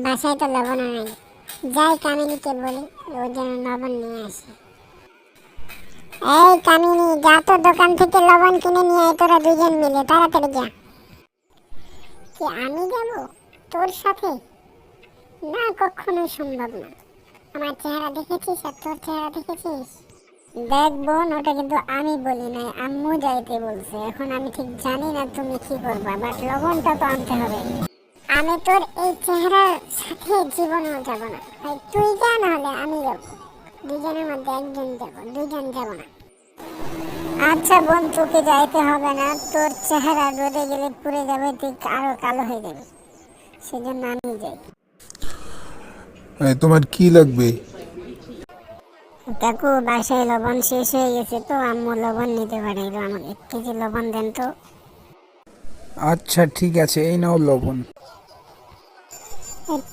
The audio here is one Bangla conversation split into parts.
বাসায় তো লবণও নাই। যাই কামিনীকে বলি ও যেন লবণ নিয়ে আসে। এই কামিনী, যা তো দোকান থেকে লবণ কিনে নিয়ে আয়, তোরা দুজন মিলে তাড়াতাড়ি যা। কি আমি যাব তোর সাথে? না, কখনো সম্ভব না। আমার চেহারা দেখেছিস আর তোর চেহারা দেখেছিস? দেখ বোন, ওটা কিন্তু আমি বলি নাই, আম্মু যাইতে বলছে। এখন আমি ঠিক জানি না তুমি কি করবা, বাট লবণটা তো আনতে হবে। আমি তোর এই চেহারার সাথে জীবনেও যাব না। ভাই তুই যা, নাহলে আমি যাব। দুজনের মধ্যে একজন যাব, দুজন যাব না। আচ্ছা বোন, তোকে যাইতে হবে না। তোর চেহারা রোদে গেলে পুড়ে যাবে, তুই আরো কালো হয়ে যাবে। সেজন্য আমি যাই। তোমার কি লাগবে? কাকু, বাসায় লবণ শেষ হয়ে গেছে তো আম্মু লবণ নিতে পাঠাইলো, আমাকে 1 কেজি লবণ দেন তো। আচ্ছা ঠিক আছে, এই নাও লবণ।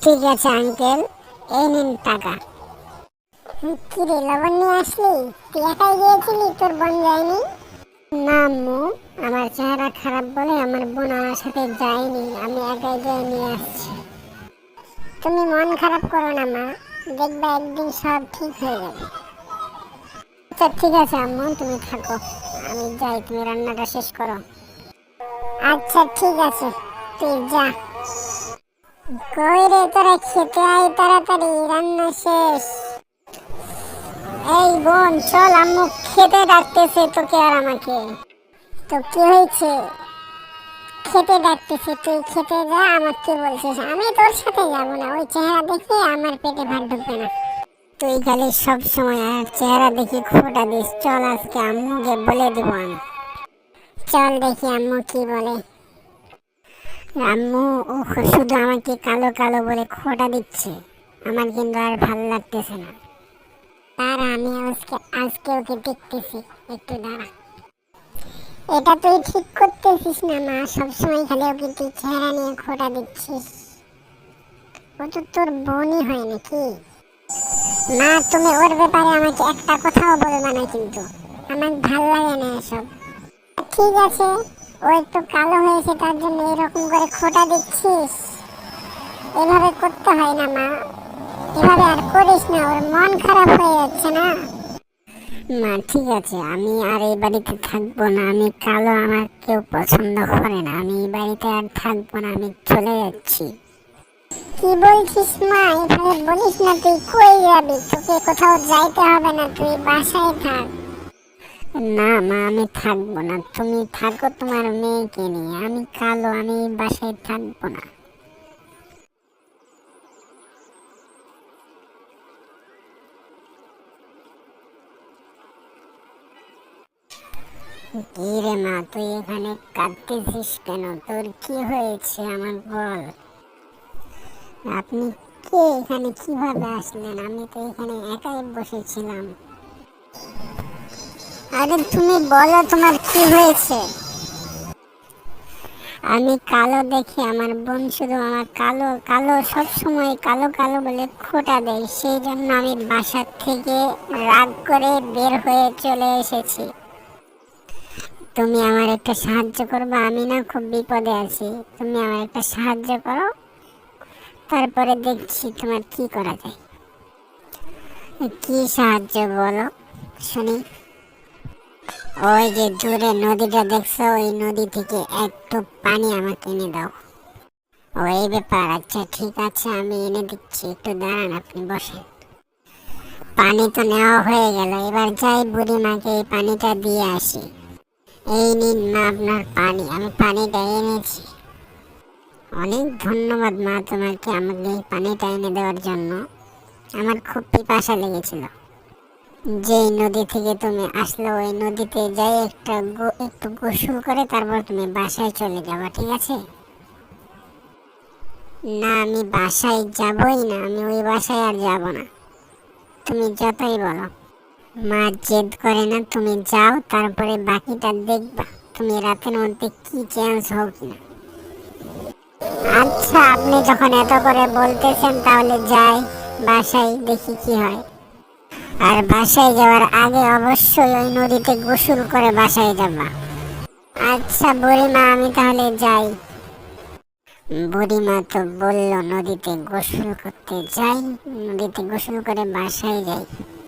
ঠিক আছে আঙ্কেল, এই নিন টাকা। কি রে, লবণ নিয়ে আসলি? তুই একাই গিয়েছিলি, তোর বোন যায়নি? না আম্মু, আমার চেহারা খারাপ বলে আমার বোন আমার সাথে যায়নি, আমি একাই গিয়ে নিয়ে আসছি। তুমি মন খারাপ করো না মা, দেখবা একদিন সব ঠিক হয়ে যাবে। আচ্ছা ঠিক আছে আম্মু, তুমি থাকো, আমি যাই, তুমি রান্নাটা শেষ করো। আচ্ছা ঠিক আছে, তুই যা। কই রে তোরা, খেতে আয় তাড়াতাড়ি, রান্না শেষ। এই বোন চল, আম্মু খেতে ডাকতেছে তোকে আর আমাকে। তো কি হয়েছে? খেতে ডাকতেছে, তুই খেতে যা, আমাকে বলছিস? আমি তোর সাথে যাবো না, ওই চেহারা দেখে আমার পেটে ভাত ঢুকবে না। তুই খালি সব সময় আর চেহারা দেখি খোটা দিস। চল আজকে আম্মুকে বলে দিব আমি। চল দেখি আম্মু কি বলে। আম্মু ও শুধু আমাকে কালো কালো বলে খোটা দিচ্ছে, আমার কিন্তু আর ভালো লাগতেছে না। দাঁড়া, আমি আজকে ওকে দেখতেছি, একটু দাঁড়া। এটা তুই ঠিক করতেছিস না মা, সবসময় খালি ওকে তুই চেহারা নিয়ে খোটা দিচ্ছিস। ও তো তোর বোনই হয় নাকি? মা, তুমি ওর ব্যাপারে আমাকে একটা কথাও বলবা না কিন্তু, আমার ভাল লাগে না এসব। ঠিক আছে, ও একটু কালো হয়েছে তার জন্য এরকম করে খোটা দিচ্ছিস? এভাবে করতে হয় না মা, এভাবে আর করিস না, ওর মন খারাপ হয়ে যাচ্ছে না। মা ঠিক আছে, আমি আর এই বাড়িতে থাকবো না, আমি কালো, আমার কেউ পছন্দ করে না, আমি এই বাড়িতে আর থাকবো না, আমি চলে যাচ্ছি। কি বলছিস মা, এভাবে বলিস না, তুই কই যাবি? তোকে কোথাও যাইতে হবে না, তুই বাসায় থাক। না মা, আমি থাকবো না, তুমি থাকো তোমার মেয়েকে নিয়ে, আমি কালো, আমি এই বাসায় থাকবো না। কি রে মা, তুই এখানে কাঁদতেছিস কেন? তোর কি হয়েছে আমার বল। আপনি কে? এখানে কিভাবে আসলেন? আমি তো এখানে একাই বসেছিলাম। আরে তুমি বলো, তোমার কি হয়েছে? আমি কালো দেখে আমার বোন শুধু আমার কালো কালো, সব সময় কালো কালো বলে খোঁটা দেয়, সেই জন্য আমি বাসা থেকে রাগ করে বের হয়ে চলে এসেছি। তুমি আমার একটা সাহায্য করবে? আমি না খুব বিপদে আছি, তুমি আমার একটা সাহায্য করো, তারপরে দেখছি তোমার কি করা যায়। কি সাহায্য বলো শুনি। ওই যে দূরে নদীটা দেখছো, ওই নদী থেকে একটু পানি আমাকে এনে দাও। ওই ব্যাপার, আচ্ছা ঠিক আছে, আমি এনে দিচ্ছি, একটু দাঁড়ান, আপনি বসেন। পানি তো নেওয়া হয়ে গেল, এবার যাই বুড়িমাকে এই পানিটা দিয়ে আসি। এই নিন মা আপনার পানি, আমি পানিটা এনেছি। অনেক ধন্যবাদ মা তোমাকে আমাকে এই পানিটা এনে দেওয়ার জন্য, আমার খুব পিপাসা লেগেছিল। যেই নদী থেকে তুমি আসলো ওই নদীতে যাই একটু গোসল করে তারপর তুমি বাসায় চলে যাবা, ঠিক আছে? না, আমি বাসায় যাবই না, আমি ওই বাসায় আর যাব না, তুমি যতই বলো। মা জেদ করে না, তুমি যাও, তারপরে বাকিটা দেখবা তুমি রাতের মধ্যে কি চেঞ্জ হও কিনা। আচ্ছা, আপনি যখন এত করে বলতেছেন তাহলে যাই বাসায়, দেখি কি হয়। আর বাসায় যাওয়ার আগে অবশ্যই ওই নদীতে গোসল করে বাসায় যাবা। আচ্ছা বুড়িমা, আমি তাহলে যাই। বুড়িমা তো বললো নদীতে গোসল করতে যাই, নদীতে গোসল করে বাসায় যাই।